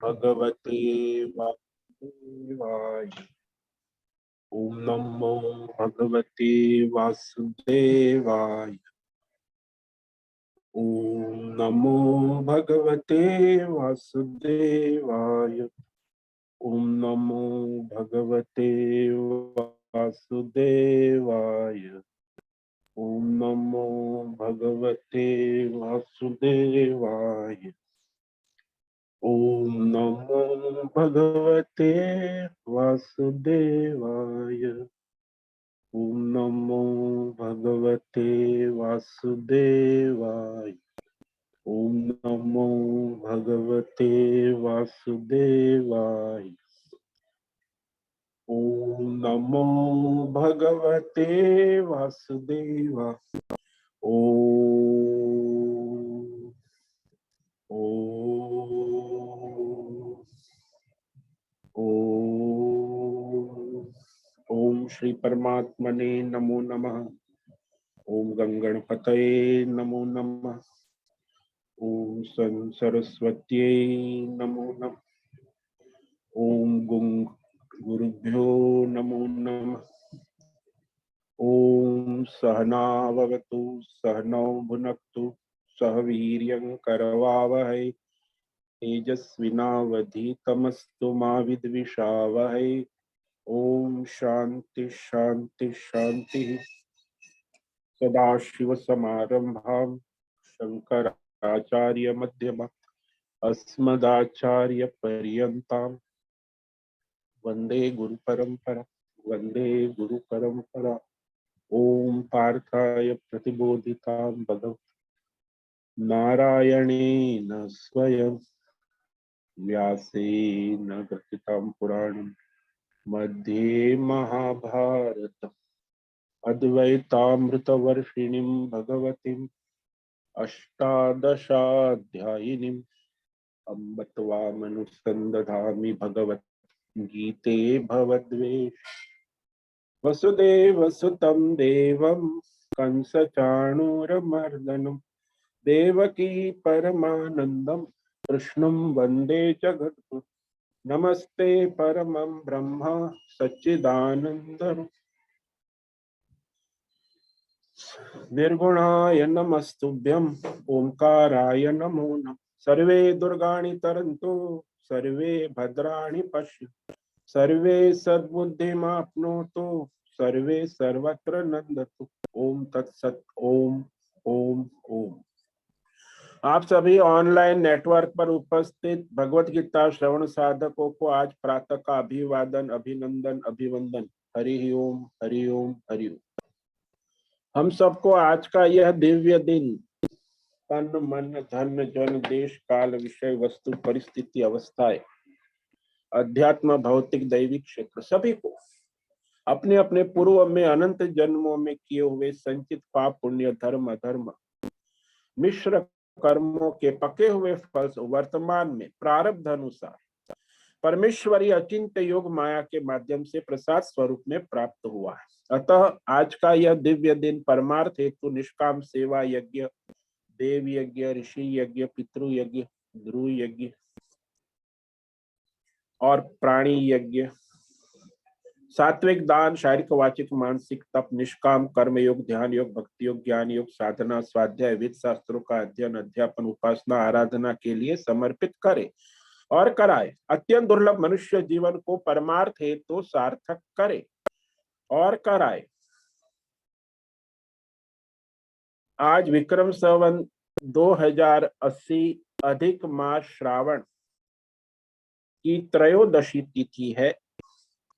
भगवते वासुदेवाय। ओम नमो भगवते वासुदेवाय। ओम नमो भगवते वासुदेवाय। ओम नमो भगवते वासुदेवाय। ओम नमो भगवते वासुदेवाय। ओम नमो भगवते वासुदेवाय। ओम नमो भगवते वासुदेवाय। ओम नमो भगवते वासुदेवाय। ओम नमो भगवते वासुदेवाय। ओम ओम ओम श्री परमात्मने नमो नमः। ओम गंगणपतये नमो नमः। ओम सन सरस्वत्यै नमो नमः। ओम गुरुभ्यो नमो नमः। ओम सहना भवतु सहनौ भुनक्तु सह वीर्यं करवावहै तेजस्विनावधीतमस्तु मा विद्विषावहै। ओम शांति शांति शांति। सदाशिवसमारंभां शंकराचार्यमध्यमाम् अस्मदाचार्यपर्यन्तां वंदे गुरुपरंपरा। वंदे गुरुपरंपरा। ओम पार्थाय प्रतिबोधितां भगवता नारायणेन स्वयं व्यासेन ग्रथितां पुराणं मध्ये महाभारतम् अद्वैतामृतवर्षिणीं भगवतीम् अष्टादशाध्यायिनीम् अम्ब त्वामनुसन्दधामि भगवद्गीते भवद्वेष वसुदेवसुतं देवं कंसचाणूरमर्दनं देवकी परमानन्दं कृष्णं वन्दे जगद्गुरुं। नमस्ते परमं ब्रह्म सच्चिदानन्दं निर्गुणाय नमस्तुभ्यं ओंकाराय नमो नमः। सर्वे दुर्गाणि तरन्तु सर्वे भद्राणि पश्यन्तु सर्वे सद्बुद्धिमाप्नोतु सर्वे सर्वत्र नंदतु। ओम तत्सत। ओम ओम ओम। आप सभी ऑनलाइन नेटवर्क पर उपस्थित भगवत गीता श्रवण साधकों को आज प्रातः का अभिवादन अभिनंदन अभिवंदन। हरि ओम हरि ओम हरि ओम। हम सबको आज का यह दिव्य दिन तन मन धन जन देश काल विषय वस्तु परिस्थिति अवस्थाएं अध्यात्म भौतिक दैविक क्षेत्र सभी को अपने अपने पूर्व में अनंत जन्मों में किए हुए संचित पाप पुण्य धर्म अधर्म मिश्र कर्मों के पके हुए फल वर्तमान में प्रारब्ध अनुसार परमेश्वरी अचिंत्य योग माया के माध्यम से प्रसाद स्वरूप में प्राप्त हुआ है। अतः आज का यह दिव्य दिन परमार्थ हेतु निष्काम सेवा यज्ञ देव यज्ञ ऋषि यज्ञ पितृ यज्ञ ध्रुव यज्ञ और प्राणी यज्ञ सात्विक दान शारीरिक वाचिक मानसिक तप निष्काम कर्म योग ध्यान योग भक्ति योग ज्ञान योग साधना स्वाध्याय वेद शास्त्रों का अध्ययन अध्यापन उपासना आराधना के लिए समर्पित करे और कराए। अत्यंत दुर्लभ मनुष्य जीवन को परमार्थ हेतु सार्थक करे और कराए। आज विक्रम संवत 2080 अधिक मास श्रावण की त्रयोदशी तिथि है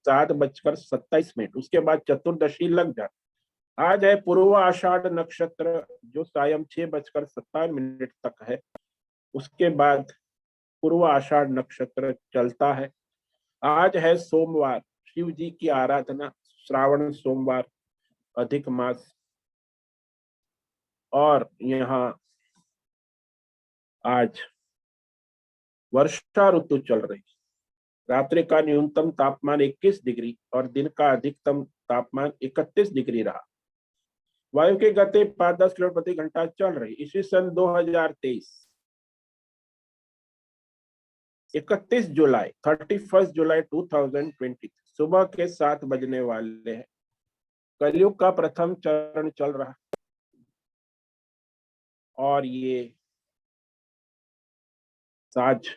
7:27। उसके बाद चतुर्दशी लग जाती। आज है पूर्व आषाढ़ नक्षत्र जो सायं 6:57 तक है। उसके बाद पूर्व आषाढ़ नक्षत्र चलता है। आज है सोमवार शिव जी की आराधना श्रावण सोमवार अधिक मास। और यहाँ आज वर्षा ऋतु चल रही। रात्रि का न्यूनतम तापमान 21 डिग्री और दिन का अधिकतम तापमान 31 डिग्री रहा। वायु की गति 5-10 किलोमीटर प्रति घंटा चल रही। इसी सन 2023 31 जुलाई 31 जुलाई 2020 सुबह के 7 बजने वाले हैं। कलयुग का प्रथम चरण चल रहा और ये साज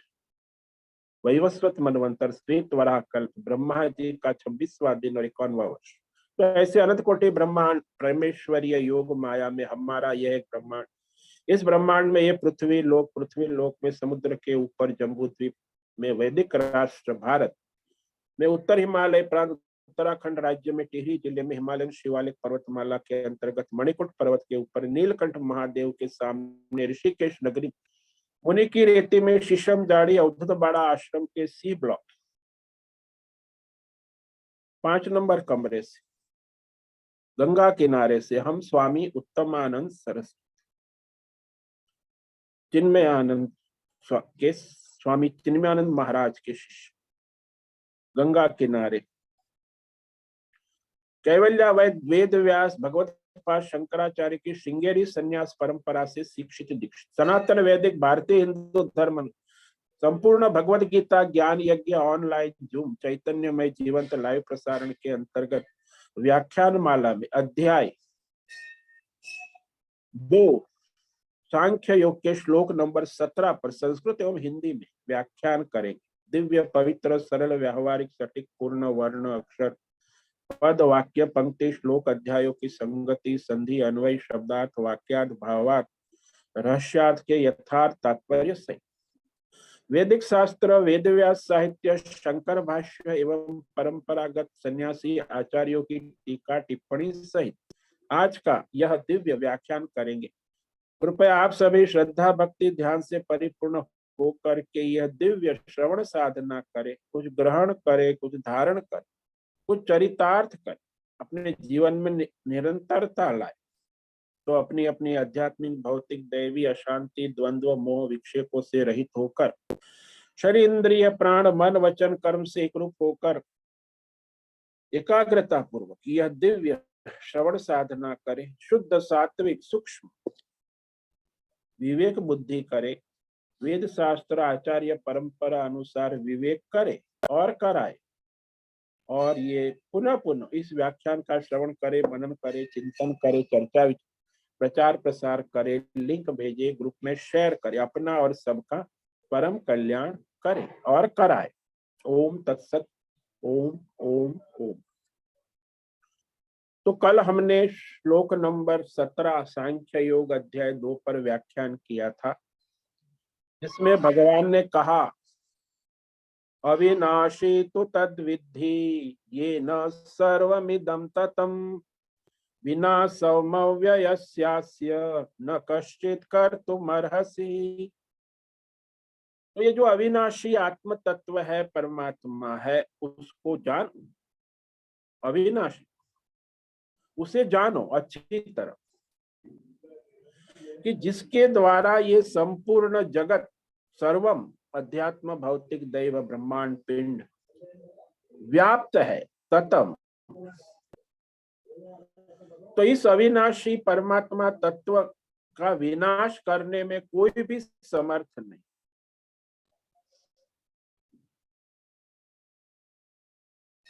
वैवस्वत मनवंतर श्वेत वराह कल्प ब्रह्मा जी का 26वां दिन और 51वां वर्ष। तो ऐसे अनंत कोटि ब्रह्मांड परमेश्वरीय योग माया में हमारा यह एक ब्रह्मांड, इस ब्रह्मांड में ये पृथ्वी लोक में समुद्र के ऊपर जम्बू द्वीप में वैदिक राष्ट्र भारत में उत्तर हिमालय प्रांत उत्तराखंड राज्य में टिहरी जिले में हिमालयन शिवालिक पर्वतमाला के अंतर्गत मणिकुट पर्वत के ऊपर नीलकंठ महादेव के सामने ऋषिकेश नगरी मुनि की रेती में शीशम जाड़ी अवधूत बाड़ा आश्रम के सी ब्लॉक 5 नंबर कमरे से गंगा किनारे से हम स्वामी उत्तमानंद सरस्वती चिन्मयानंद के स्वामी चिन्मयानंद महाराज के शिष्य गंगा किनारे कैवल्या वेद व्यास भगवत पाद शंकराचार्य की श्रृंगेरी संन्यास परंपरा से शिक्षित दीक्षित सनातन वैदिक भारतीय हिंदू धर्म संपूर्ण भगवत गीता ज्ञान यज्ञ ऑनलाइन जूम चैतन्यमय जीवंत लाइव प्रसारण के अंतर्गत व्याख्यान माला में अध्याय 2 सांख्य योग के श्लोक नंबर 17 पर संस्कृत एवं हिंदी में व्याख्यान करेंगे। दिव्य पवित्र सरल व्यावहारिक सटीक पूर्ण वर्ण अक्षर पद वाक्य पंक्ति श्लोक अध्यायों की संगति संधि अन्वय शब्दार्थ वाक्यार्थ भावार्थ रहस्यार्थ के यथार्थ तात्पर्य सहित वैदिक शास्त्र वेदव्यास साहित्य शंकर भाष्य एवं परंपरागत सन्यासी आचार्यों की टीका टिप्पणी सहित आज का यह दिव्य व्याख्यान करेंगे। कृपया आप सभी श्रद्धा भक्ति ध्यान से परिपूर्ण होकर के यह दिव्य श्रवण साधना करें, कुछ ग्रहण करें, कुछ धारण करें, कुछ चरितार्थ करें, अपने जीवन में निरंतरता लाए तो अपनी अपनी आध्यात्मिक भौतिक दैवी अशांति द्वंद्व मोह विक्षेपों से रहित होकर शरीर इंद्रिय प्राण मन वचन कर्म से एकरूप होकर एकाग्रता पूर्वक यह दिव्य श्रवण साधना करें। शुद्ध सात्विक सूक्ष्म विवेक बुद्धि करे, वेद शास्त्र आचार्य परंपरा अनुसार विवेक करे और कराए और ये पुनः पुनः इस व्याख्यान का श्रवण करे, मनन करे, चिंतन करे, चर्चा प्रचार प्रसार करे, लिंक भेजे, ग्रुप में शेयर करे, अपना और सबका परम कल्याण करे और कराए। ओम तत्सत। ओम ओम ओम। तो कल हमने श्लोक नंबर 17 सांख्य योग अध्याय 2 पर व्याख्यान किया था, जिसमें भगवान ने कहा अविनाशी तो तद्विद्धि ये न सर्वमिदं ततम विनाशमव्ययस्यास्य न कश्चित् कर्तुमर्हसि। तो ये जो अविनाशी आत्म तत्व है, परमात्मा है, उसको जान, अविनाशी उसे जानो अच्छी तरह कि जिसके द्वारा ये संपूर्ण जगत सर्वम अध्यात्म भौतिक दैव ब्रह्मांड पिंड व्याप्त है ततम। तो इस अविनाशी परमात्मा तत्व का विनाश करने में कोई भी समर्थ नहीं।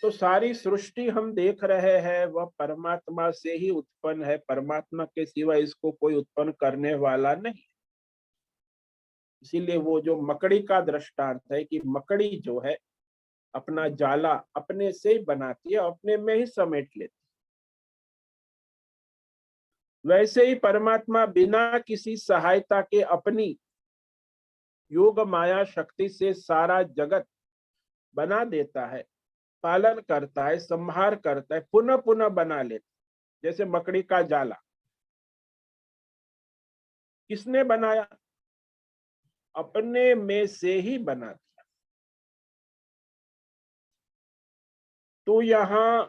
तो सारी सृष्टि हम देख रहे हैं वह परमात्मा से ही उत्पन्न है, परमात्मा के सिवा इसको कोई उत्पन्न करने वाला नहीं। इसीलिए वो जो मकड़ी का दृष्टांत है कि मकड़ी जो है अपना जाला अपने से ही बनाती है, अपने में ही समेट लेती, वैसे ही परमात्मा बिना किसी सहायता के अपनी योग माया शक्ति से सारा जगत बना देता है, पालन करता है, संहार करता है, पुनः पुनः बना लेता। जैसे मकड़ी का जाला किसने बनाया? अपने में से ही बना दिया। तो यहां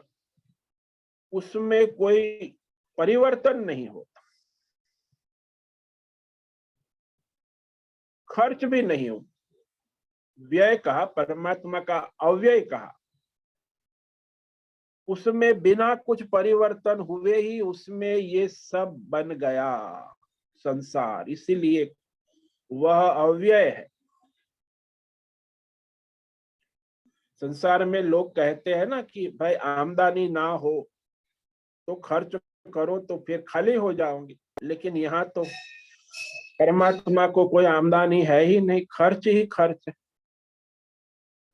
उसमें कोई परिवर्तन नहीं होता, खर्च भी नहीं होता। व्यय कहा, परमात्मा का अव्यय कहा, उसमें बिना कुछ परिवर्तन हुए ही उसमें ये सब बन गया संसार, इसीलिए वह अव्यय है। संसार में लोग कहते हैं ना कि भाई आमदनी ना हो तो खर्च करो तो फिर खाली हो जाओगे, लेकिन यहाँ तो परमात्मा को कोई आमदनी है ही नहीं, खर्च ही खर्च है,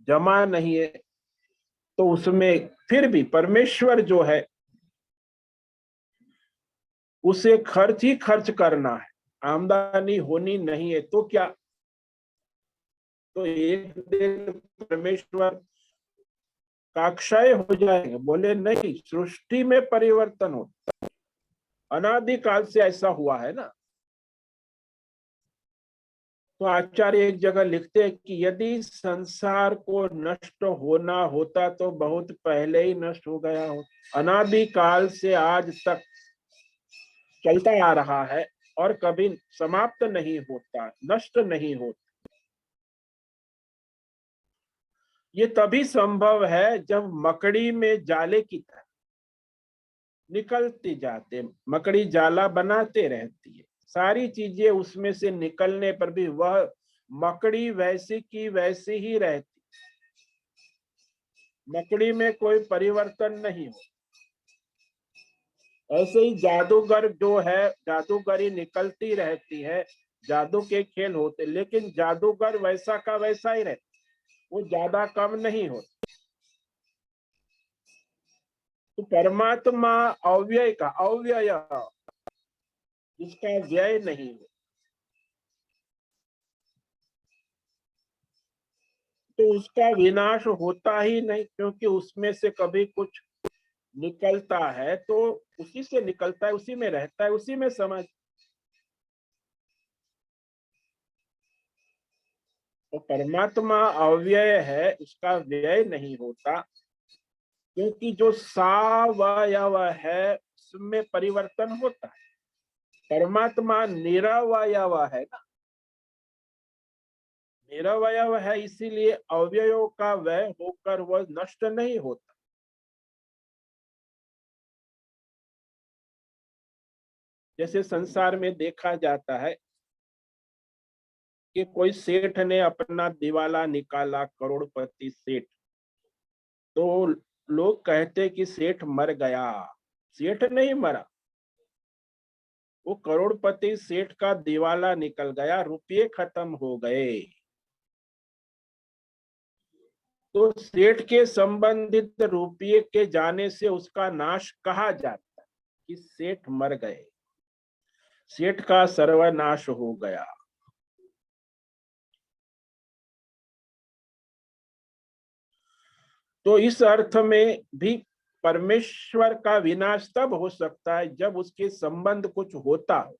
जमा नहीं है। तो उसमें फिर भी परमेश्वर जो है उसे खर्च ही खर्च करना है, आमदनी होनी नहीं है। तो क्या, तो एक दिन परमेश्वर का क्षय हो जाएगा? बोले नहीं, सृष्टि में परिवर्तन होता है, अनादिकाल से ऐसा हुआ है ना। तो आचार्य एक जगह लिखते हैं कि यदि संसार को नष्ट होना होता तो बहुत पहले ही नष्ट हो गया हो। अनादिकाल से आज तक चलता आ रहा है और कभी समाप्त नहीं होता, नष्ट नहीं होता। ये तभी संभव है जब मकड़ी में जाले की तरह निकलते जाते, मकड़ी जाला बनाते रहती है, सारी चीजें उसमें से निकलने पर भी वह मकड़ी वैसी की वैसी ही रहती, मकड़ी में कोई परिवर्तन नहीं हो। ऐसे ही जादूगर जो है, जादूगरी निकलती रहती है, जादू के खेल होते, लेकिन जादूगर वैसा का वैसा ही रहता, वो ज्यादा कम नहीं होता। तो परमात्मा अव्यय का अव्यय, जिसका व्यय नहीं हो, तो उसका विनाश होता ही नहीं, क्योंकि उसमें से कभी कुछ निकलता है तो उसी से निकलता है, उसी में रहता है, उसी में समझ। तो परमात्मा अव्यय है, उसका व्यय नहीं होता, क्योंकि जो सावयव है उसमें परिवर्तन होता है। परमात्मा निरवयव है ना, निरवयव है, इसीलिए अवयवों का व्यय होकर वह नष्ट नहीं होता। जैसे संसार में देखा जाता है कि कोई सेठ ने अपना दिवाला निकाला, करोड़पति सेठ, तो लोग कहते कि सेठ मर गया। सेठ नहीं मरा, वो करोड़पति सेठ का दिवाला निकल गया, रुपये खत्म हो गए। तो सेठ के संबंधित रुपये के जाने से उसका नाश कहा जाता है कि सेठ मर गए, सेठ का सर्वनाश हो गया। तो इस अर्थ में भी परमेश्वर का विनाश तब हो सकता है जब उसके संबंध कुछ होता हो।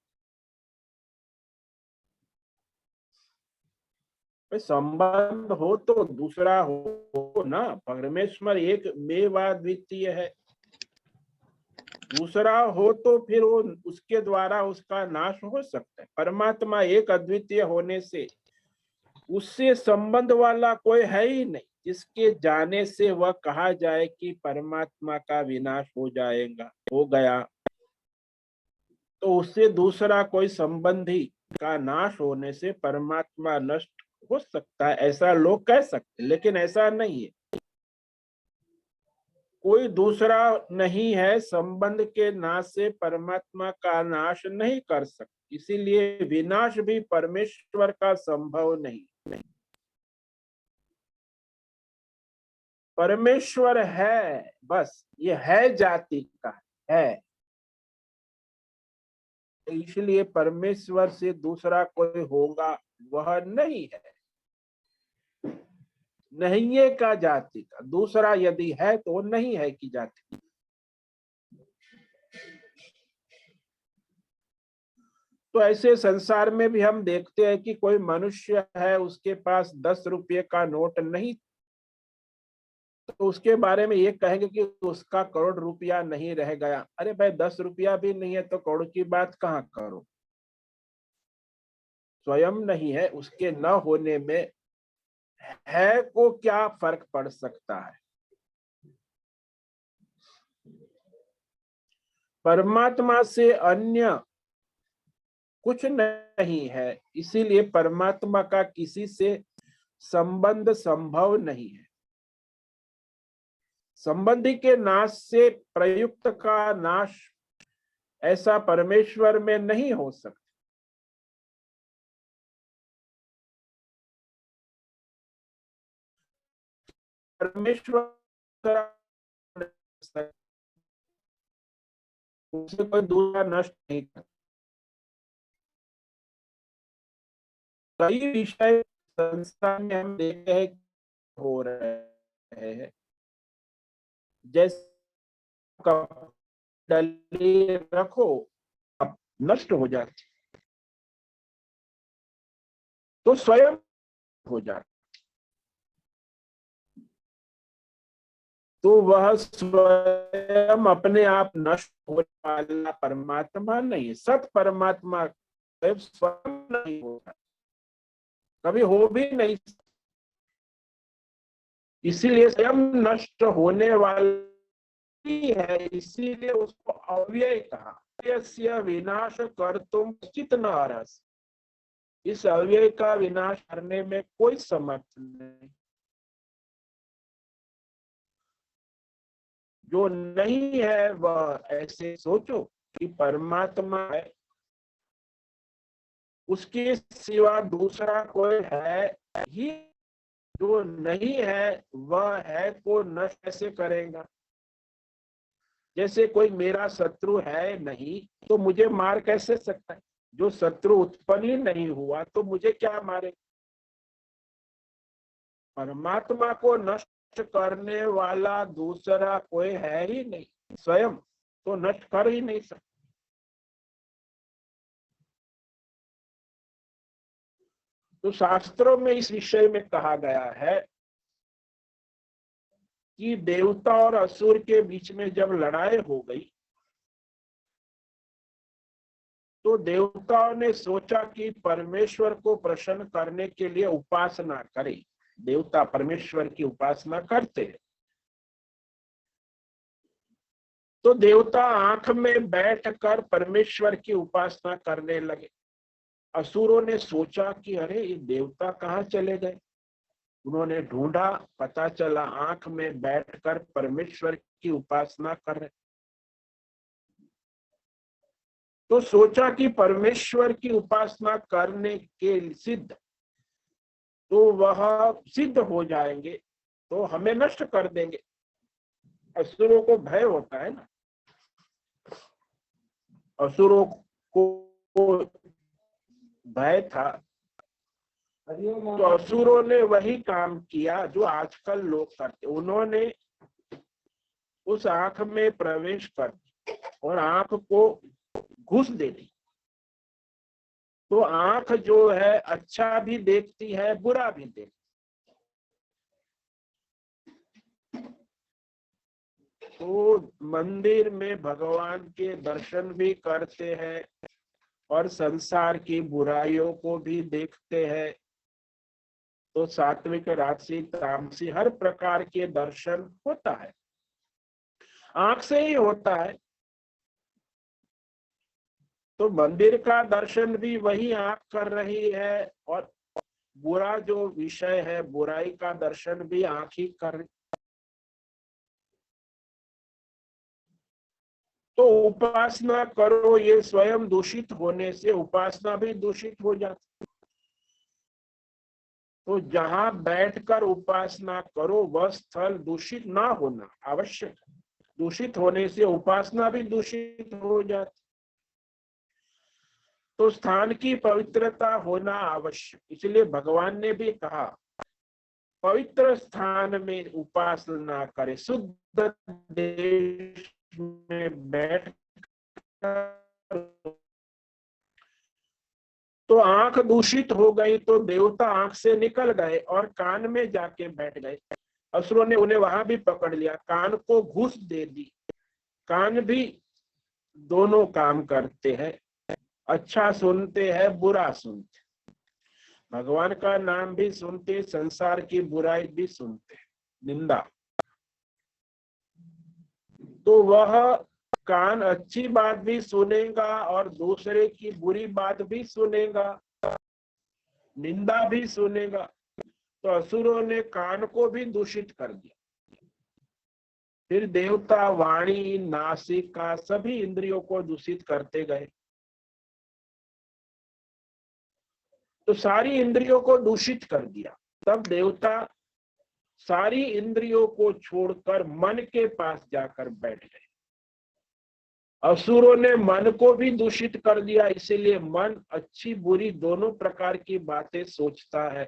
संबंध हो तो दूसरा हो ना, परमेश्वर एक मेवा द्वितीय है, दूसरा हो तो फिर वो उसके द्वारा उसका नाश हो सकता है। परमात्मा एक अद्वितीय होने से उससे संबंध वाला कोई है ही नहीं जिसके जाने से वह कहा जाए कि परमात्मा का विनाश हो जाएगा, हो गया। तो उससे दूसरा कोई संबंधी का नाश होने से परमात्मा नष्ट हो सकता है, ऐसा लोग कह सकते, लेकिन ऐसा नहीं है। कोई दूसरा नहीं है, संबंध के नाश से परमात्मा का नाश नहीं कर सकते, इसीलिए विनाश भी परमेश्वर का संभव नहीं। परमेश्वर है, बस ये है जाति का है, इसलिए परमेश्वर से दूसरा कोई होगा वह नहीं है। नहीं है का जाति का, दूसरा यदि है तो वो नहीं है की जाति। तो ऐसे संसार में भी हम देखते हैं कि कोई मनुष्य है, उसके पास 10 रुपये का नोट नहीं, तो उसके बारे में ये कहेंगे कि उसका करोड़ रुपया नहीं रह गया। अरे भाई 10 रुपया भी नहीं है तो करोड़ की बात कहाँ करो। स्वयं नहीं है, उसके न होने में है को क्या फर्क पड़ सकता है। परमात्मा से अन्य कुछ नहीं है, इसीलिए परमात्मा का किसी से संबंध संभव नहीं है। संबंधी के नाश से प्रयुक्त का नाश ऐसा परमेश्वर में नहीं हो सकता। परमेश्वर उसे कोई दूसरा नष्ट नहीं कर। कई विषय संसार में हम देखते हैं हो रहे हैं, जैसे डली रखो अब नष्ट हो जाती, तो स्वयं हो जाती, तो वह स्वयं अपने आप नष्ट होने वाला परमात्मा नहीं है। सत परमात्मा स्वयं नहीं होता, कभी हो भी नहीं, इसीलिए स्वयं नष्ट होने वाली है, इसीलिए उसको अव्यय कहा। यस्य विनाश कर तुम चित न हरस, इस अव्यय का विनाश करने में कोई समर्थ नहीं। जो नहीं है वह ऐसे सोचो कि परमात्मा है, उसके सिवा दूसरा कोई है ही, जो नहीं है वह है को नष्ट कैसे करेगा। जैसे कोई मेरा शत्रु है नहीं तो मुझे मार कैसे सकता है, जो शत्रु उत्पन्न ही नहीं हुआ तो मुझे क्या मारे। परमात्मा को नष्ट करने वाला दूसरा कोई है ही नहीं, स्वयं तो नष्ट कर ही नहीं सकता। तो शास्त्रों में इस विषय में कहा गया है कि देवता और असुर के बीच में जब लड़ाई हो गई तो देवताओं ने सोचा कि परमेश्वर को प्रसन्न करने के लिए उपासना करें। देवता परमेश्वर की उपासना करते हैं, तो देवता आंख में बैठकर परमेश्वर की उपासना करने लगे। असुरों ने सोचा कि अरे ये देवता कहाँ चले गए। उन्होंने ढूंढा, पता चला आंख में बैठकर परमेश्वर की उपासना कर रहे। तो सोचा कि परमेश्वर की उपासना करने के सिद्ध, तो वह सिद्ध हो जाएंगे तो हमें नष्ट कर देंगे। असुरों को भय होता है ना, असुरों को भय था, तो असुरों ने वही काम किया जो आजकल लोग करते। उन्होंने उस आंख में प्रवेश कर और आंख को घुस दे दी, तो आंख जो है अच्छा भी देखती है बुरा भी देखती। तो मंदिर में भगवान के दर्शन भी करते हैं और संसार की बुराइयों को भी देखते हैं। तो सात्विक राजसी तामसी हर प्रकार के दर्शन होता है, आंख से ही होता है। तो मंदिर का दर्शन भी वही आंख कर रही है और बुरा जो विषय है बुराई का दर्शन भी आंख ही कर रही। तो उपासना करो, ये स्वयं दूषित होने से उपासना भी दूषित हो जाती। तो जहां बैठकर उपासना करो वह स्थल दूषित ना होना आवश्यक। दूषित होने से उपासना भी दूषित हो जाती। तो स्थान की पवित्रता होना आवश्यक, इसलिए भगवान ने भी कहा पवित्र स्थान में उपासना करे, शुद्ध देश में बैठ। तो आंख दूषित हो गई तो देवता आंख से निकल गए और कान में जाके बैठ गए। असुरों ने उन्हें वहां भी पकड़ लिया, कान को घूस दे दी। कान भी दोनों काम करते हैं, अच्छा सुनते हैं बुरा सुनते, भगवान का नाम भी सुनते, संसार की बुराई भी सुनते, निंदा। तो वह कान अच्छी बात भी सुनेगा और दूसरे की बुरी बात भी सुनेगा, निंदा भी सुनेगा। तो असुरों ने कान को भी दूषित कर दिया। फिर देवता वाणी, नासिका सभी इंद्रियों को दूषित करते गए। तो सारी इंद्रियों को दूषित कर दिया। तब देवता सारी इंद्रियों को छोड़कर मन के पास जाकर बैठ गए। असुरों ने मन को भी दूषित कर दिया, इसीलिए मन अच्छी बुरी दोनों प्रकार की बातें सोचता है।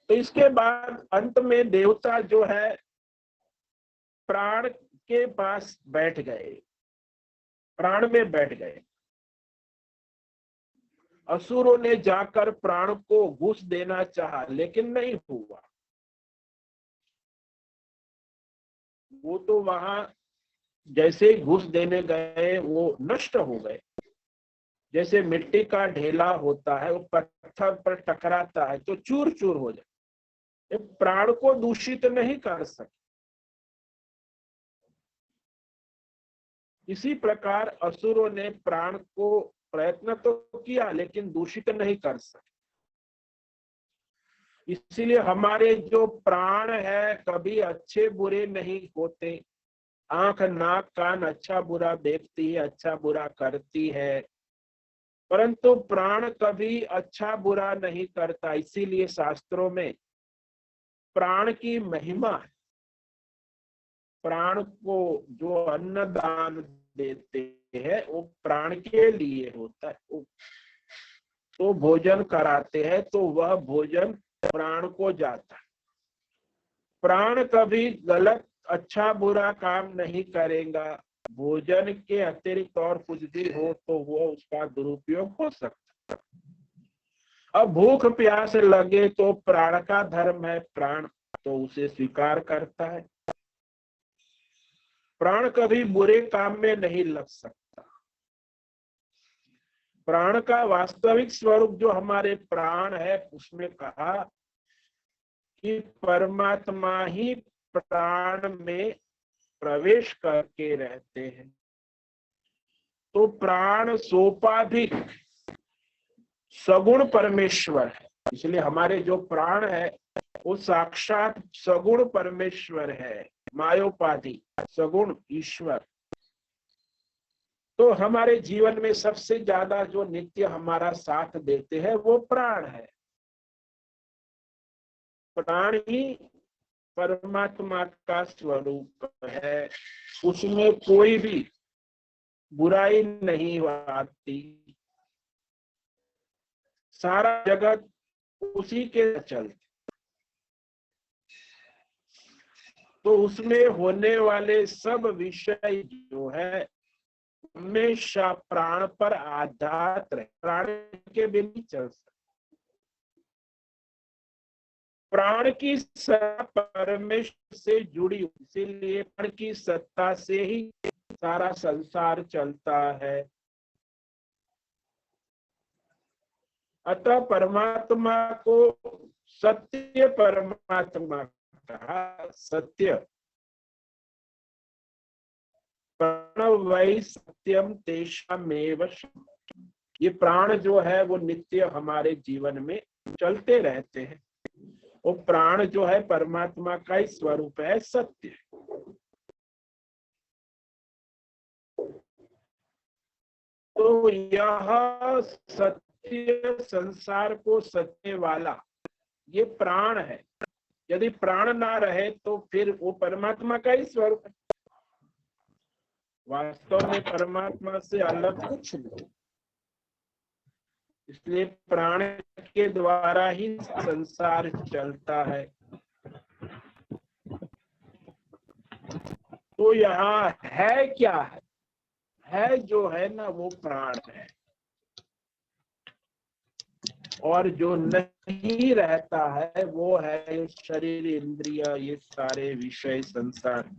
तो इसके बाद अंत में देवता जो है प्राण के पास बैठ गए, प्राण में बैठ गए। असुरों ने जाकर प्राण को घूस देना चाहा, लेकिन नहीं हुआ। वो तो वहां जैसे घुस देने गए वो नष्ट हो गए। जैसे मिट्टी का ढेला होता है, वो पत्थर पर टकराता है तो चूर चूर हो जाए। प्राण को दूषित नहीं कर सकते। इसी प्रकार असुरों ने प्राण को प्रयत्न तो किया, लेकिन दूषित नहीं कर सके। इसीलिए हमारे जो प्राण है कभी अच्छे बुरे नहीं होते। आंख, नाक, कान अच्छा बुरा देखती है, अच्छा बुरा करती है, परंतु प्राण कभी अच्छा बुरा नहीं करता। इसीलिए शास्त्रों में प्राण की महिमा है। प्राण को जो अन्नदान देते हैं वो प्राण के लिए होता है। तो भोजन कराते हैं तो वह भोजन प्राण को जाता है। प्राण कभी गलत अच्छा बुरा काम नहीं करेगा। भोजन के अतिरिक्त और कुछ भी हो तो वो उसका दुरुपयोग हो सकता है। अब भूख प्यास लगे तो प्राण का धर्म है, प्राण तो उसे स्वीकार करता है। प्राण कभी बुरे काम में नहीं लग सकता। प्राण का वास्तविक स्वरूप जो हमारे प्राण है, उसमें कहा कि परमात्मा ही प्राण में प्रवेश करके रहते हैं। तो प्राण सोपाधिक सगुण परमेश्वर है। इसलिए हमारे जो प्राण है वो साक्षात सगुण परमेश्वर है, मायोपाधि सगुण ईश्वर। तो हमारे जीवन में सबसे ज्यादा जो नित्य हमारा साथ देते हैं वो प्राण है। प्राण ही परमात्मा का स्वरूप है, उसमें कोई भी बुराई नहीं आती। सारा जगत उसी के चलते, तो उसमें होने वाले सब विषय जो है हमेशा प्राण पर आधारित रहे। प्राण के बिना नहीं चल सकते। प्राण की सत्ता परमेश्वर से जुड़ी, इसीलिए प्राण की सत्ता से ही सारा संसार चलता है। अतः परमात्मा को सत्य परमात्मा कहा। सत्य प्राण सत्यम तेषामेव। ये प्राण जो है वो नित्य हमारे जीवन में चलते रहते हैं। वो प्राण जो है परमात्मा का ही स्वरूप है, सत्य। तो यह सत्य संसार को सत्य वाला ये प्राण है। यदि प्राण ना रहे तो फिर वो परमात्मा का ही स्वरूप है। वास्तव में परमात्मा से अलग कुछ नहीं। इसलिए प्राण के द्वारा ही संसार चलता है। तो यहाँ है क्या है जो है ना वो प्राण है, और जो नहीं रहता है वो है शरीर, इंद्रिय, ये सारे विषय, संसार।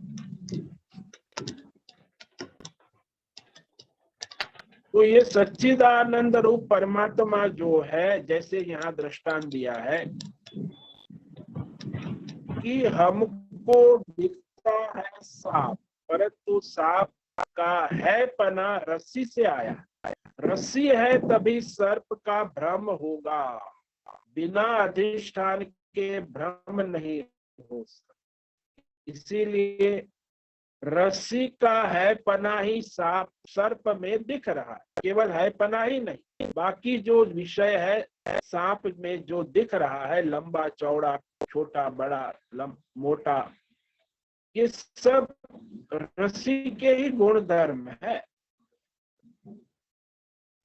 तो ये सच्चिदानंद रूप परमात्मा जो है, जैसे यहाँ दृष्टांत दिया है कि हमको दिखता है सांप, परंतु सांप का है पना रस्सी से आया। रस्सी है तभी सर्प का भ्रम होगा। बिना अधिष्ठान के भ्रम नहीं हो सकता। इसीलिए रस्सी का है पना ही सांप सर्प में दिख रहा है, केवल है पना ही नहीं, बाकी जो विषय है सांप में जो दिख रहा है, लंबा चौड़ा छोटा बड़ा मोटा, ये सब रस्सी के ही गुण धर्म है।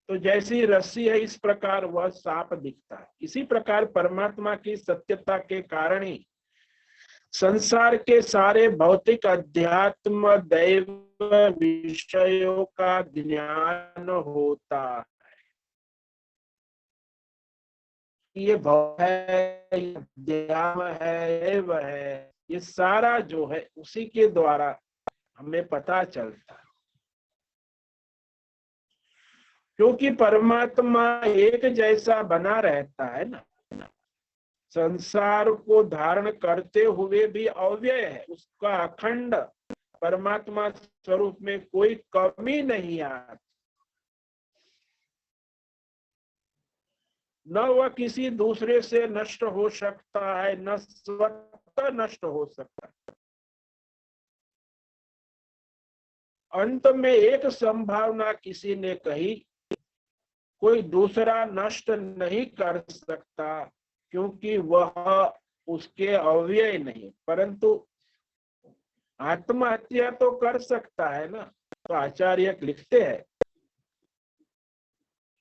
तो जैसी रस्सी है इस प्रकार वह सांप दिखता है। इसी प्रकार परमात्मा की सत्यता के कारण ही संसार के सारे भौतिक अध्यात्म दैव विषयों का ज्ञान होता है। ये भव है, ये अध्यात्म है, वह है, ये सारा जो है उसी के द्वारा हमें पता चलता है। क्योंकि परमात्मा एक जैसा बना रहता है ना, संसार को धारण करते हुए भी अव्यय है, उसका अखंड परमात्मा स्वरूप में कोई कमी नहीं आती। न वह किसी दूसरे से नष्ट हो सकता है, न स्वतः नष्ट हो सकता है। अंत में एक संभावना किसी ने कही, कोई दूसरा नष्ट नहीं कर सकता क्योंकि वह उसके अव्यय नहीं, परंतु आत्महत्या तो कर सकता है ना। तो आचार्य लिखते हैं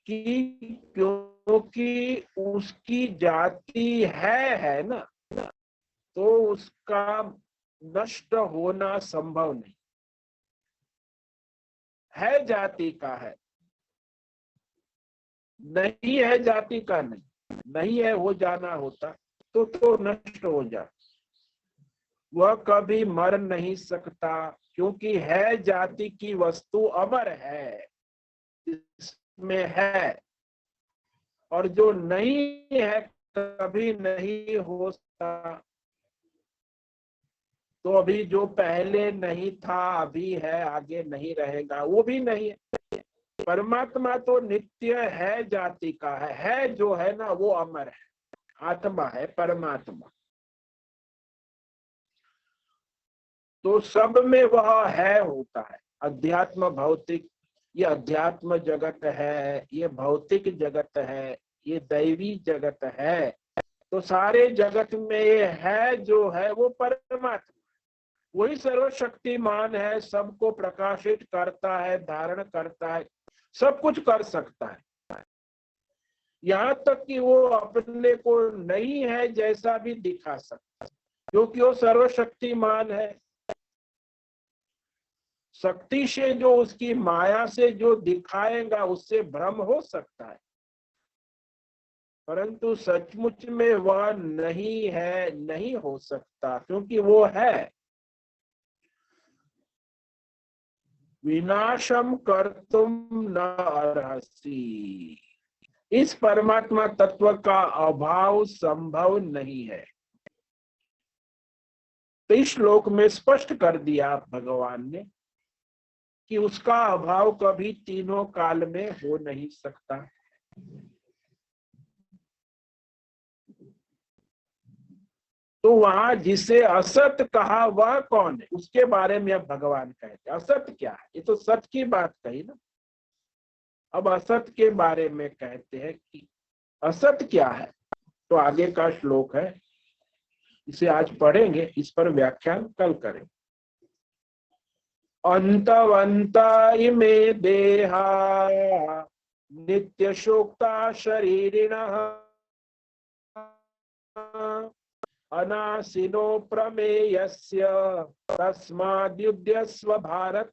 कि क्योंकि उसकी जाति है ना, तो उसका नष्ट होना संभव नहीं है। जाति का है, नहीं है जाति का नहीं है, हो जाना होता तो नष्ट हो जा। वह कभी मर नहीं सकता क्योंकि है जाति की वस्तु अमर है, इसमें है। और जो नहीं है कभी नहीं हो सकता। तो अभी जो पहले नहीं था अभी है, आगे नहीं रहेगा, वो भी नहीं है। परमात्मा तो नित्य है, जाति का है जो है ना वो अमर है, आत्मा है परमात्मा। तो सब में वह है होता है। अध्यात्म भौतिक, ये अध्यात्म जगत है, ये भौतिक जगत है, ये दैवी जगत है। तो सारे जगत में ये है जो है वो परमात्मा, वही सर्वशक्तिमान है, सबको प्रकाशित करता है, धारण करता है, सब कुछ कर सकता है। यहाँ तक कि वो अपने को नहीं है जैसा भी दिखा सकता है, क्योंकि वो सर्वशक्तिमान है। शक्ति से जो उसकी माया से जो दिखाएगा उससे भ्रम हो सकता है, परंतु सचमुच में वह नहीं है, नहीं हो सकता, क्योंकि वो है। विनाशम कर्तुम न अर्हसि, इस परमात्मा तत्व का अभाव संभव नहीं है। तो इस श्लोक में स्पष्ट कर दिया भगवान ने कि उसका अभाव कभी तीनों काल में हो नहीं सकता। तो वहां जिसे असत कहा वह कौन है, उसके बारे में अब भगवान कहते हैं। असत क्या है, ये तो सत की बात कही ना। अब असत के बारे में कहते हैं कि असत क्या है। तो आगे का श्लोक है, इसे आज पढ़ेंगे, इस पर व्याख्यान कल करेंगे। अंतवंत इमे देहा नित्य शोक्ता शरीरिणः अनासिनो प्रमेयस्य तस्माद्युध्यस्व भारत।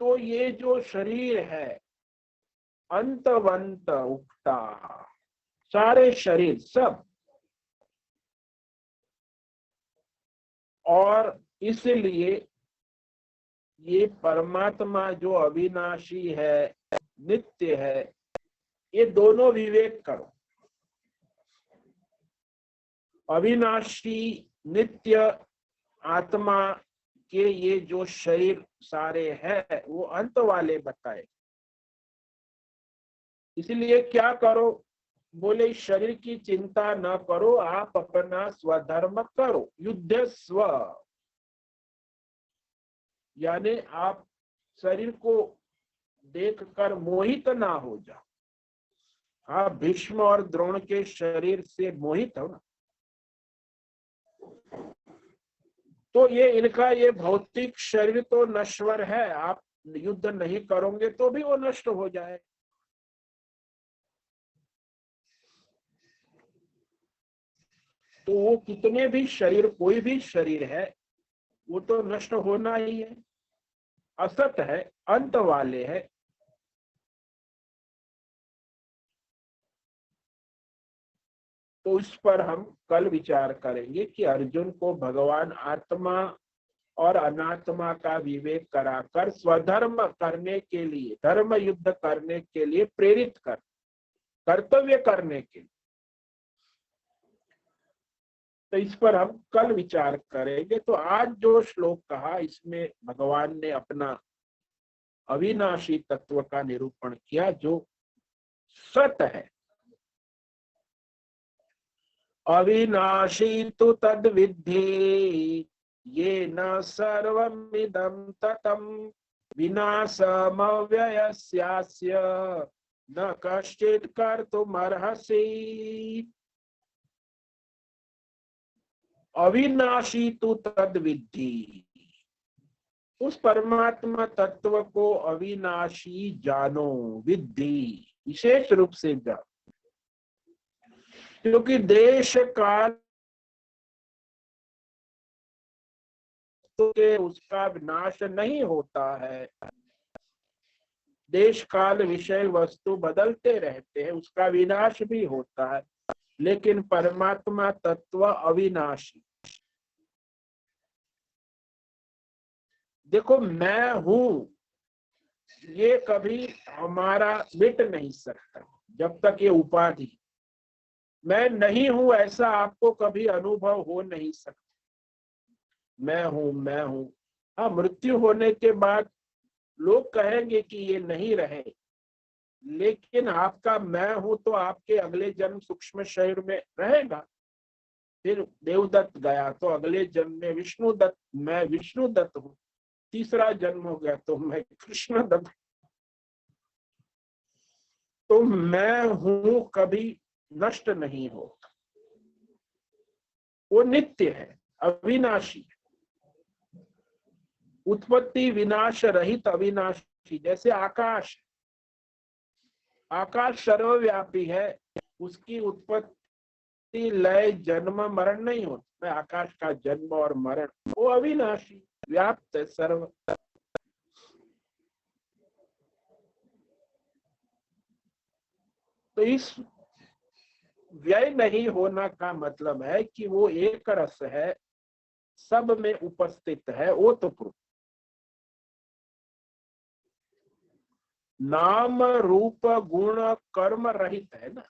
तो ये जो शरीर है अंतवंत उगता, सारे शरीर सब, और इसलिए ये परमात्मा जो अविनाशी है, नित्य है, ये दोनों विवेक करो। अविनाशी नित्य आत्मा के ये जो शरीर सारे हैं वो अंत वाले बताए, इसलिए क्या करो, बोले शरीर की चिंता न करो, आप अपना स्वधर्म करो, युद्ध स्व, यानी आप शरीर को देखकर मोहित ना हो जाओ। आप भीष्म और द्रोण के शरीर से मोहित हो ना, तो ये इनका ये भौतिक शरीर तो नश्वर है, आप युद्ध नहीं करोगे तो भी वो नष्ट हो जाए। तो वो कितने भी शरीर, कोई भी शरीर है वो तो नष्ट होना ही है, असत है, अंत वाले है। तो इस पर हम कल विचार करेंगे कि अर्जुन को भगवान आत्मा और अनात्मा का विवेक कराकर स्वधर्म करने के लिए, धर्म युद्ध करने के लिए प्रेरित कर, कर्तव्य करने के लिए। तो इस पर हम कल विचार करेंगे। तो आज जो श्लोक कहा, इसमें भगवान ने अपना अविनाशी तत्व का निरूपण किया, जो सत है। अविनाशी तु तद विद्धि ये न सर्वमिदं ततम विनाशमव्ययस्यास्य न कश्चित् कर्तुमर्हसि। अविनाशी तु तद विद्धि, उस परमात्मा तत्व को अविनाशी जानो, विद्धि विशेष रूप से जानो, क्योंकि देश काल तो उसका विनाश नहीं होता है, देश काल विषय वस्तु बदलते रहते हैं, उसका विनाश भी होता है, लेकिन परमात्मा तत्व अविनाशी। देखो, मैं हूं ये कभी हमारा मिट नहीं सकता जब तक ये उपाधि, मैं नहीं हूं ऐसा आपको कभी अनुभव हो नहीं सकता। मैं हूं, मैं हूं। हाँ, मृत्यु होने के बाद लोग कहेंगे कि ये नहीं रहे, लेकिन आपका मैं हूं तो आपके अगले जन्म सूक्ष्म शरीर में रहेगा। फिर देवदत्त गया तो अगले जन्म में विष्णुदत्त, मैं विष्णुदत्त हूँ। तीसरा जन्म हो गया तो मैं कृष्ण दत्त। तो मैं हूं कभी नष्ट नहीं होगा, वो नित्य है, अविनाशी है, उत्पत्ति विनाश रहित अविनाशी। जैसे आकाश, आकाश सर्वव्यापी है, उसकी उत्पत्ति लय जन्म मरण नहीं होता। आकाश का जन्म और मरण, वो अविनाशी, व्याप्त है सर्व। तो इस व्यय नहीं होना का मतलब है कि वो एक रस है, सब में उपस्थित है, वो तो नाम रूप गुण कर्म रहित है ना।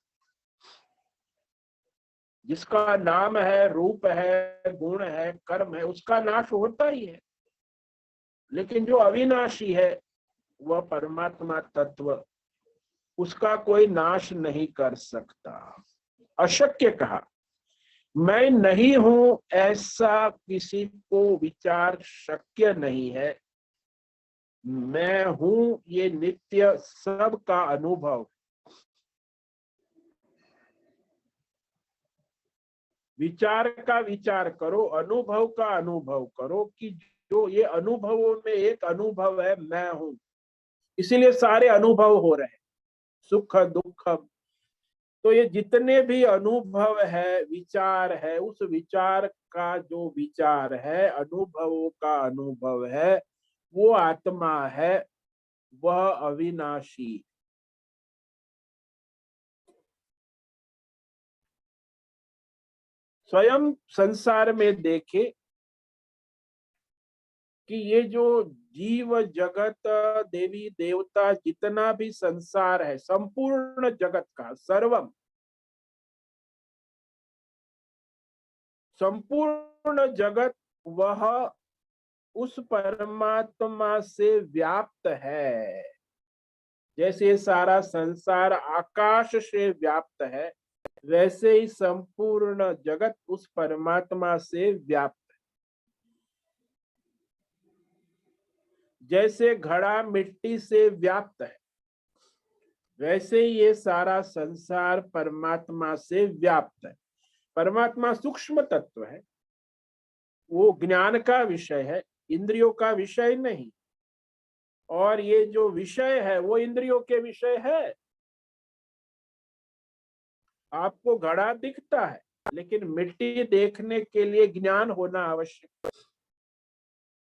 जिसका नाम है, रूप है, गुण है, कर्म है, उसका नाश होता ही है। लेकिन जो अविनाशी है वह परमात्मा तत्व, उसका कोई नाश नहीं कर सकता। अशक्य कहा, मैं नहीं हूं ऐसा किसी को विचार शक्य नहीं है। मैं हूं ये नित्य सबका अनुभव। विचार का विचार करो, अनुभव का अनुभव करो कि जो ये अनुभवों में एक अनुभव है, मैं हूं। इसीलिए सारे अनुभव हो रहे हैं, सुख दुख। तो ये जितने भी अनुभव है, विचार है, उस विचार का जो विचार है, अनुभवों का अनुभव है, वो आत्मा है, वह अविनाशी। स्वयं संसार में देखे कि ये जो जीव जगत, देवी देवता, जितना भी संसार है, संपूर्ण जगत का, सर्वम, संपूर्ण जगत वह उस परमात्मा से व्याप्त है। जैसे ये सारा संसार आकाश से व्याप्त है, वैसे ही संपूर्ण जगत उस परमात्मा से व्याप्त है। जैसे घड़ा मिट्टी से व्याप्त है, वैसे ही ये सारा संसार परमात्मा से व्याप्त है। परमात्मा सूक्ष्म तत्व है, वो ज्ञान का विषय है, इंद्रियों का विषय नहीं। और ये जो विषय है वो इंद्रियों के विषय है। आपको घड़ा दिखता है, लेकिन मिट्टी देखने के लिए ज्ञान होना आवश्यक।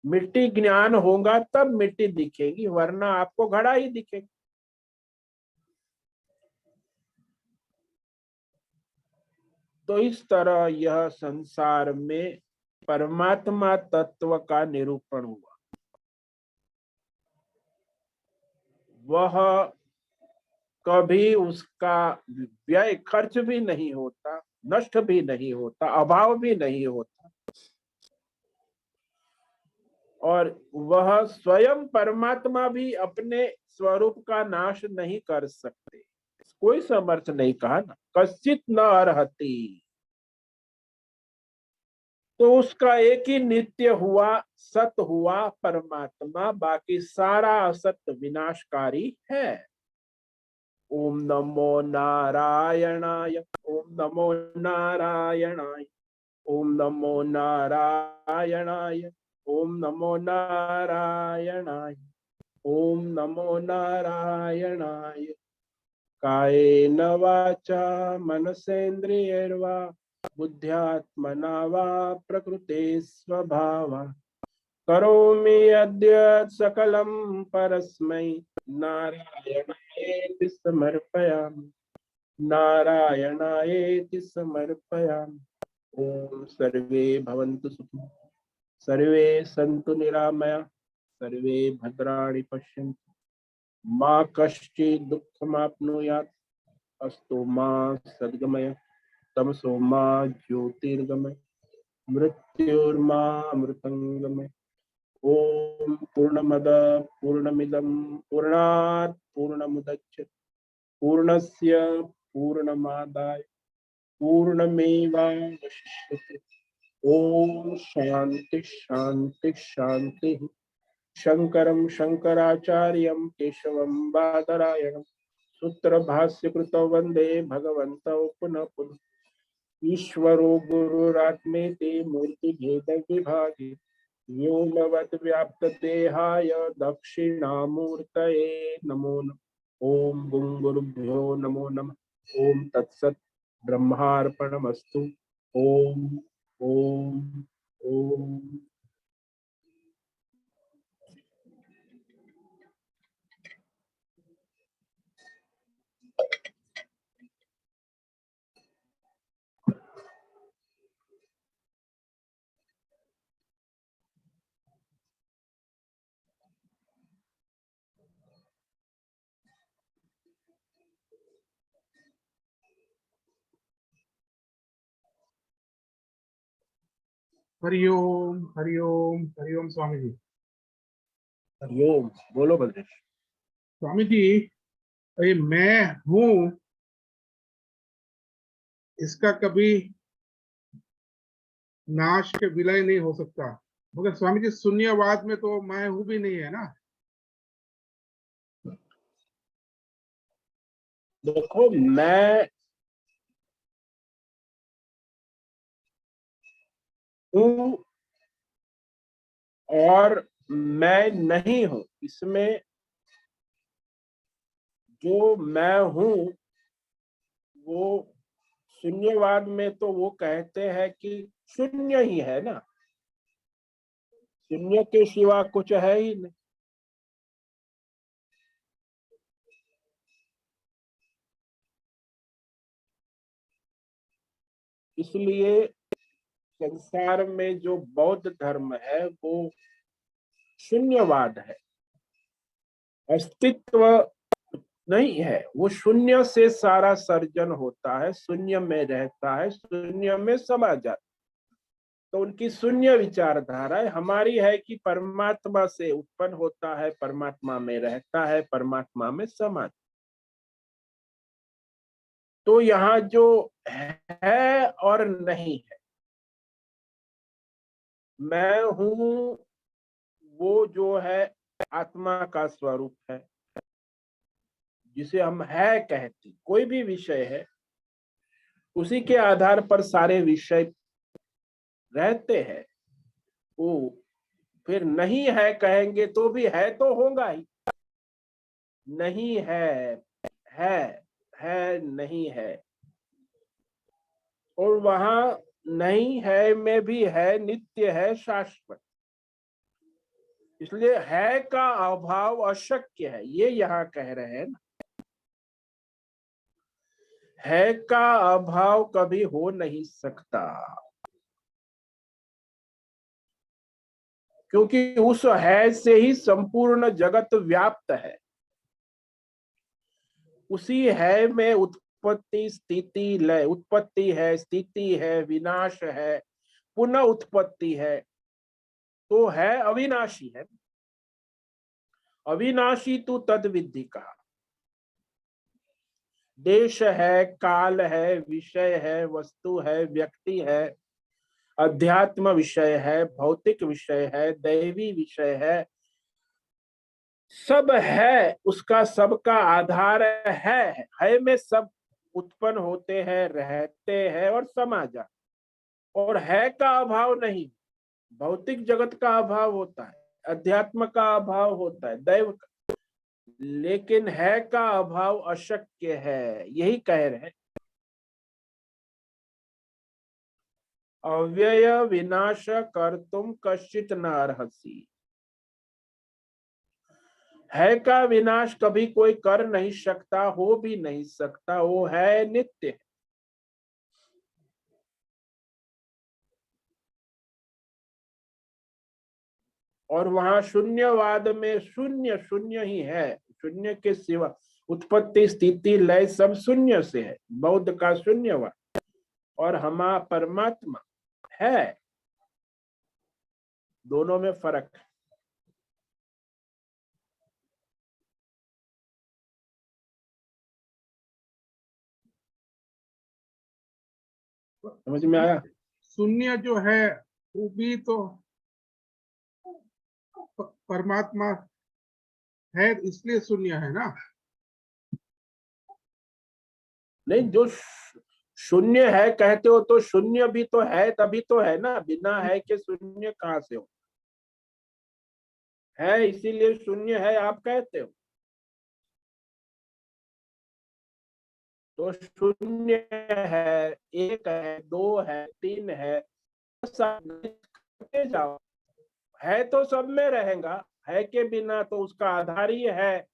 मिट्टी ज्ञान होगा तब मिट्टी दिखेगी, वरना आपको घड़ा ही दिखेगा। तो इस तरह यह संसार में परमात्मा तत्व का निरूपण हुआ। वह कभी उसका व्यय खर्च भी नहीं होता, नष्ट भी नहीं होता, अभाव भी नहीं होता। और वह स्वयं परमात्मा भी अपने स्वरूप का नाश नहीं कर सकते। कोई समर्थ नहीं, कहा ना, कश्चित न अर्हति। तो उसका एक ही नित्य हुआ, सत हुआ परमात्मा, बाकी सारा असत विनाशकारी है। ओम नमो नारायणाय, ओम नमो नारायणाय, ओम नमो नारायणाय, ओम नमो नारायणाय, ओम नमो नारायणाय। कायेन वाचा मनसेन्द्रियैर्वा बुद्ध्यात्मना वा प्रकृते स्वभावात् करोमि यद्यत् सकलं परस्मै नारायणायेति समर्पयामि, नारायणायेति समर्पयामि। ओम सर्वे भवन्तु सुखिनः, सर्वे सन्तु निरामया, सर्वे भद्राणि पश्यन्तु, मा कश्चित् दुःखमाप्नुयात्, अस्तु मा सद्गमय, तमसो मा ज्योतिर्गमय, मृत्युर्मा अमृतंगमय। ओम पूर्णमद पूर्णमिदं पूर्णात् पूर्णमुदच्यते पूर्णस्य पूर्णमादाय पूर्णमेवावशिष्यते। ओम शांति शांति शांति। शंकरं शंकराचार्यं केशवं बादरायणं सूत्र भाष्य कृतौ वंदे भगवन्तौ पुनः पुनः। ईश्वरो गुरुरात्मेति मूर्तिभेद विभागे व्योमवद् व्याप्त देहाय दक्षिणामूर्तये नमो नमः। ओम गुं गुरुभ्यो नमो नमः। ओम तत्सत् ब्रह्मार्पणमस्तु। ओम ओम ओम। हरिओम हरिओम हरिओम स्वामी जी। हरिओम। बोलो बलदेव। स्वामी जी, ये मैं हूँ, इसका कभी नाश के विलय नहीं हो सकता, मगर स्वामी जी शून्यवाद में तो मैं हूँ भी नहीं है ना। देखो, मैं हूँ और मैं नहीं हूँ, इसमें जो मैं हूँ वो शून्यवाद में तो वो कहते हैं कि शून्य ही है ना, शून्य के सिवा कुछ है ही नहीं। इसलिए संसार में जो बौद्ध धर्म है वो शून्यवाद है, अस्तित्व नहीं है। वो शून्य से सारा सर्जन होता है, शून्य में रहता है, शून्य में समा जाता है। तो उनकी शून्य विचारधारा है। हमारी है कि परमात्मा से उत्पन्न होता है, परमात्मा में रहता है, परमात्मा में समाता। तो यहाँ जो है और नहीं है, मैं हूं, वो जो है आत्मा का स्वरूप है, जिसे हम है कहते। कोई भी विषय है, उसी के आधार पर सारे विषय रहते हैं। वो फिर नहीं है कहेंगे तो भी है तो होगा ही। नहीं है, है, है नहीं है। और वहां नहीं है में भी है, नित्य है, शाश्वत। इसलिए है का अभाव अशक्य है, ये यहाँ कह रहे हैं ना। है का अभाव कभी हो नहीं सकता, क्योंकि उस है से ही संपूर्ण जगत व्याप्त है। उसी है में उत्पत्ति स्थिति लय, उत्पत्ति है, स्थिति है, विनाश है, पुनः उत्पत्ति है। तो है अविनाशी है। अविनाशी तू तद विद्धि कहा। देश है, काल है, विषय है, वस्तु है, व्यक्ति है, अध्यात्म विषय है, भौतिक विषय है, दैवी विषय है, सब है। उसका सबका आधार है में सब उत्पन्न होते हैं, रहते हैं और समा जाते। और है का अभाव नहीं। भौतिक जगत का अभाव होता है, अध्यात्म का अभाव होता है, दैव का, लेकिन है का अभाव अशक्य है, यही कह रहे हैं। अव्यय विनाश कर्तुम कश्चित न अर्हसि। है का विनाश कभी कोई कर नहीं सकता, हो भी नहीं सकता। वो है नित्य है। और वहां शून्यवाद में शून्य शून्य ही है, शून्य के सिवा उत्पत्ति स्थिति लय सब शून्य से है। बौद्ध का शून्यवाद और हमारा परमात्मा है, दोनों में फर्क है। समझ में आया? शून्य जो है वो भी तो परमात्मा है, इसलिए शून्य है ना। नहीं, जो शून्य है कहते हो तो शून्य भी तो है, तभी तो है ना। बिना है के शून्य कहाँ से हो? है इसीलिए शून्य है आप कहते हो। तो शून्य है, एक है, दो है, तीन है, करते जाओ। है तो सब में रहेगा, है के बिना तो उसका आधार ही है।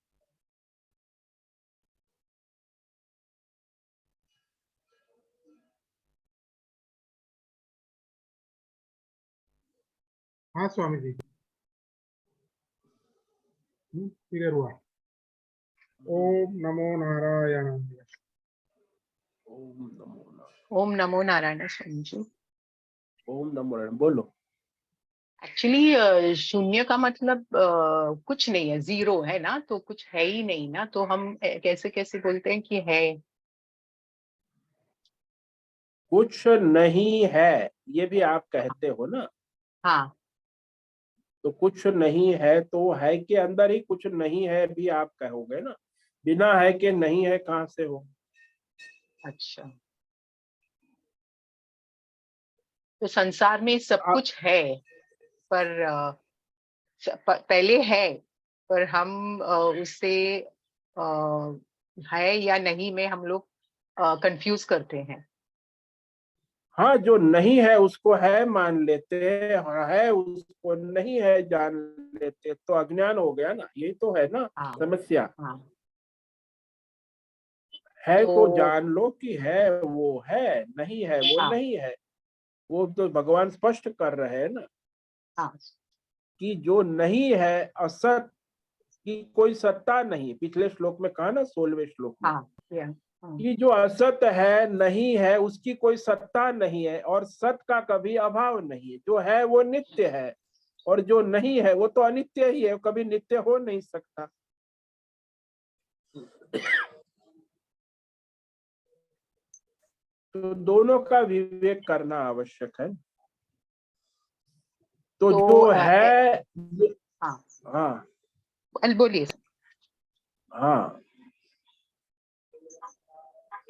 हाँ स्वामी जी, क्लियर हुआ। ओम नमो नारायण। ओम नमो नारायण। ओम नमो नारायण स्वामी जी। ओम नमो नारायण बोलो। एक्चुअली शून्य का मतलब कुछ नहीं है, जीरो है ना, तो कुछ है ही नहीं ना, तो हम कैसे कैसे बोलते हैं कि है। कुछ नहीं है ये भी आप कहते हो ना। हाँ, तो कुछ नहीं है तो है के अंदर ही कुछ नहीं है भी आप कहोगे ना। बिना है के नहीं है कहाँ से हो? अच्छा। तो संसार में सब आप कुछ है, पर पहले है, पर हम उससे है या नहीं में हम लोग कंफ्यूज करते हैं। हाँ, जो नहीं है उसको है मान लेते हैं, हाँ है उसको नहीं है जान लेते, तो अज्ञान हो गया ना। यही तो है ना हाँ समस्या। हाँ। है तो तो जान लो कि है वो है, नहीं है वो हाँ नहीं है। वो तो भगवान स्पष्ट कर रहे हैं ना हाँ कि जो नहीं है, असत की कोई सत्ता नहीं। पिछले श्लोक में कहा ना, 16वें श्लोक में, हाँ, या कि जो असत है, नहीं है, उसकी कोई सत्ता नहीं है, और सत का कभी अभाव नहीं है। जो है वो नित्य है, और जो नहीं है वो तो अनित्य ही है, कभी नित्य हो नहीं सकता। तो दोनों का विवेक करना आवश्यक है। तो तो जो है, हाँ हाँ बोलिए सर। हाँ,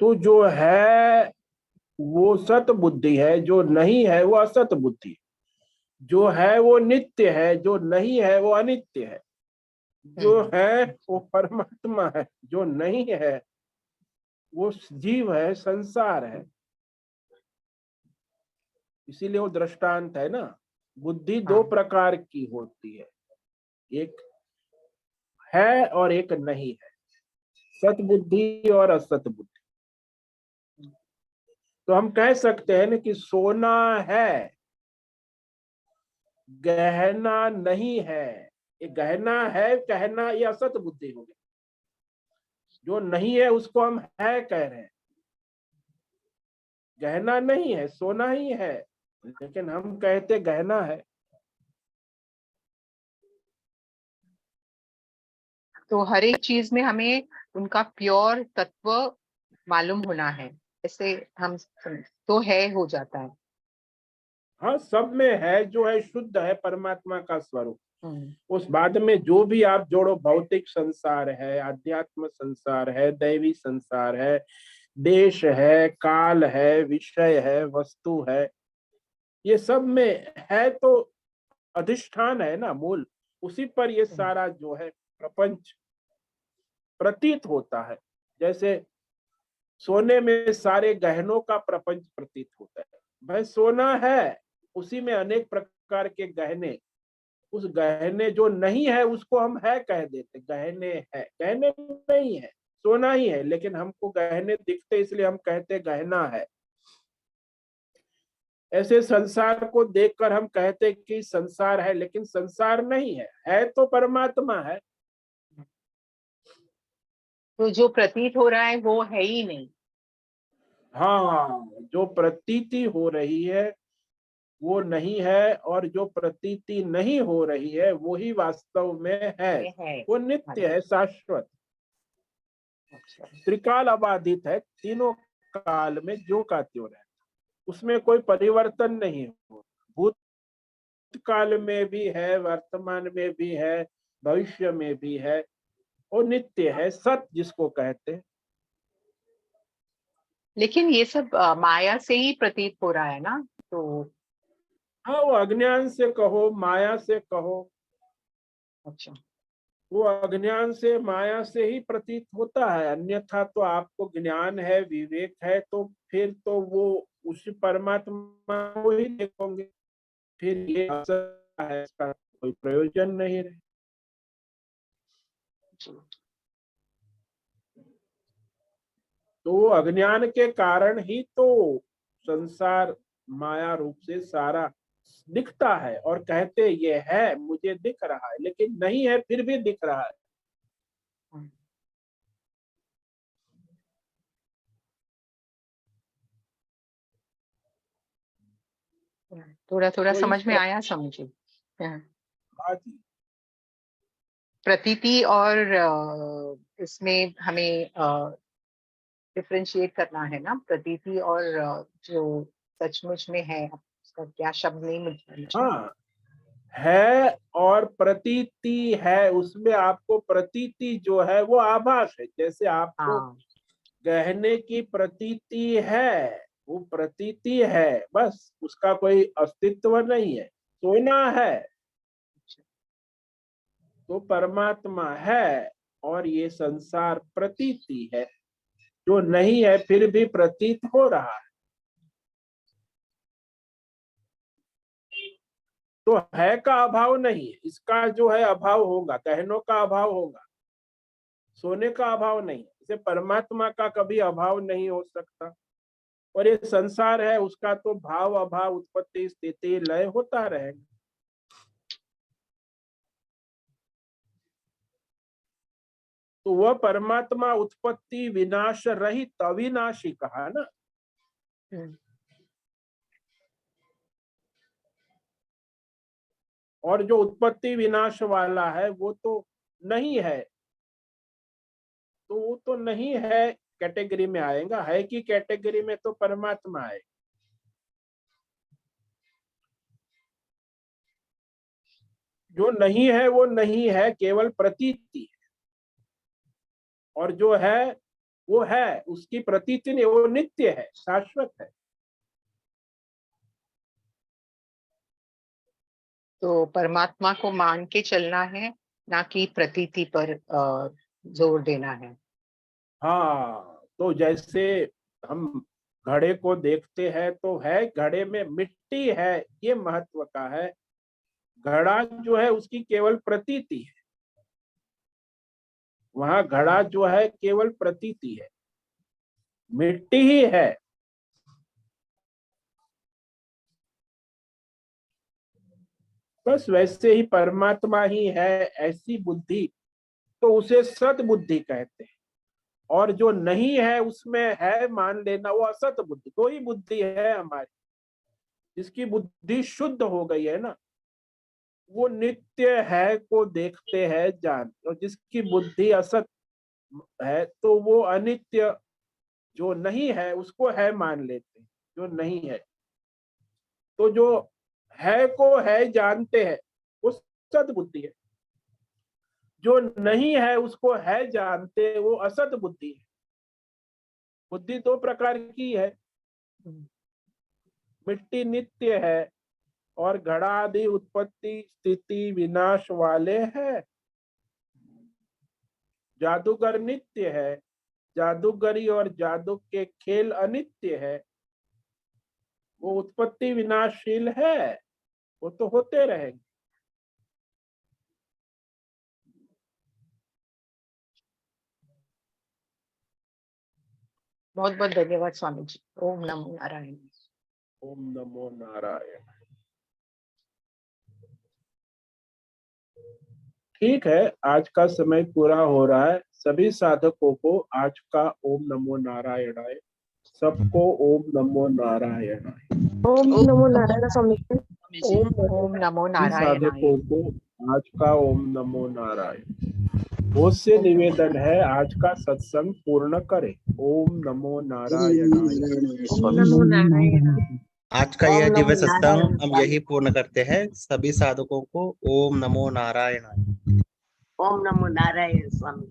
तो जो है वो सत बुद्धि है, जो नहीं है वो असत बुद्धि है। जो है वो नित्य है, जो नहीं है वो अनित्य है। जो है वो परमात्मा है, जो नहीं है वो जीव है, संसार है। इसीलिए वो दृष्टांत है ना। बुद्धि दो हाँ प्रकार की होती है, एक है और एक नहीं है, सत बुद्धि और असत बुद्धि। तो हम कह सकते हैं ना कि सोना है, गहना नहीं है। ये गहना है कहना, ये असत बुद्धि हो गई। जो नहीं है उसको हम है कह रहे हैं। गहना नहीं है, सोना ही है, लेकिन हम कहते गहना है। तो हर एक चीज में हमें उनका प्योर तत्व मालूम होना है, ऐसे हम तो है हो जाता है। हाँ, सब में है, जो है शुद्ध है, परमात्मा का स्वरूप। हम्म, उस बाद में जो भी आप जोड़ो, भौतिक संसार है, आध्यात्म संसार है, दैवी संसार है, देश है, काल है, विषय है, वस्तु है, ये सब में है तो अधिष्ठान है ना, मूल। उसी पर ये सारा जो है प्रपंच प्रतीत होता है। जैसे सोने में सारे गहनों का प्रपंच प्रतीत होता है। भाई सोना है, उसी में अनेक प्रकार के गहने। उस गहने जो नहीं है उसको हम है कह देते, गहने है, गहने नहीं है, सोना ही है, लेकिन हमको गहने दिखते इसलिए हम कहते गहना है। ऐसे संसार को देखकर हम कहते कि संसार है, लेकिन संसार नहीं है तो परमात्मा है। तो जो प्रतीत हो रहा है वो है ही नहीं। हाँ, जो प्रतीति हो रही है वो नहीं है, और जो प्रतीति नहीं हो रही है वो ही वास्तव में है। ये है। वो नित्य है, शाश्वत, अच्छा। त्रिकाल अबाधित है, तीनों काल में जो का त्यों है, उसमें कोई परिवर्तन नहीं हो। भूतकाल में भी है, वर्तमान में भी है, भविष्य में भी है। वो नित्य है, सत जिसको कहते हैं। लेकिन ये सब माया से ही प्रतीत हो रहा है ना, तो हाँ, वो अज्ञान से कहो, माया से कहो, अच्छा। वो अज्ञान से, माया से ही प्रतीत होता है। अन्यथा तो आपको ज्ञान है, विवेक है, तो फिर तो वो उस परमात्मा को ही देखोगे। फिर ये असत है, इसका कोई प्रयोजन नहीं रहे। तो अज्ञान के कारण ही तो संसार माया रूप से सारा दिखता है, और कहते ये है, मुझे दिख रहा है, लेकिन नहीं है फिर भी दिख रहा है। थोड़ा थोड़ा तो इस समझ में आया समझे। हाँ। प्रकार की प्रतीति और इसमें हमें डिफरेंशिएट करना है ना, प्रतीति और जो सचमुच में है, उसका क्या शब्द नहीं मुझे। हाँ, है और प्रतीति है, उसमें आपको प्रतीति जो है वो आभास है। जैसे आपको हाँ। गहने की प्रतीति है, वो प्रतीति है, बस उसका कोई अस्तित्व नहीं है। सोना है तो परमात्मा है, और ये संसार प्रतीति है, जो नहीं है फिर भी प्रतीत हो रहा है। तो है का अभाव नहीं है, इसका जो है अभाव होगा, गहनों का अभाव होगा, सोने का अभाव नहीं। इसे परमात्मा का कभी अभाव नहीं हो सकता। और ये संसार है, उसका तो भाव अभाव, उत्पत्ति स्थिति लय होता रहेगा। तो वह परमात्मा उत्पत्ति विनाश रहित अविनाशी कहा ना। और जो उत्पत्ति विनाश वाला है वो तो नहीं है, तो वो तो नहीं है कैटेगरी में आएगा, है की कैटेगरी में तो परमात्मा है। जो नहीं है वो नहीं है, केवल प्रतीति है। और जो है वो है, उसकी प्रतीति नहीं, वो नित्य है, शाश्वत है। तो परमात्मा को मान के चलना है, ना कि प्रतीति पर जोर देना है। हाँ, तो जैसे हम घड़े को देखते हैं तो है, घड़े में मिट्टी है, ये महत्व का है। घड़ा जो है उसकी केवल प्रतीति है, वहां घड़ा जो है केवल प्रतीति है, मिट्टी ही है। बस वैसे ही परमात्मा ही है, ऐसी बुद्धि तो उसे सत बुद्धि कहते हैं। और जो नहीं है उसमें है मान लेना, वो असत बुद्धि। दो ही बुद्धि है हमारी, जिसकी बुद्धि शुद्ध हो गई है ना, वो नित्य है को देखते हैं जान, और जिसकी बुद्धि असत है तो वो अनित्य जो नहीं है उसको है मान लेते हैं, जो नहीं है। तो जो है को है जानते हैं, वो सत बुद्धि है। जो नहीं है उसको है जानते हैं, वो असत बुद्धि है। बुद्धि दो प्रकार की है, मिट्टी नित्य है और घड़ा आदि उत्पत्ति स्थिति विनाश वाले हैं। जादूगर नित्य है, जादूगरी और जादू के खेल अनित्य है। वो उत्पत्ति विनाशशील है, वो तो होते रहेंगे। बहुत बहुत धन्यवाद स्वामी जी। ओम नमो नारायण। ओम नमो नारायण। ठीक है, आज का समय पूरा हो रहा है। सभी साधकों को आज का ओम नमो नारायणाय, सबको ओम नमो नारायणाय। ओम नमो नारायण स्वामी जी। ओम नमो सभी नारायणाय। साधकों को आज का ओम नमो नारायण। बहुत से निवेदन है, आज का सत्संग पूर्ण करें। ओम नमो नारायणाय। ओम नमो नारायण। आज का यह ओम दिव्य नमो सत्संग नारायण हम स्वामी। यही पूर्ण करते हैं। सभी साधकों को ओम नमो नारायण। ओम नमो नारायण स्वामी।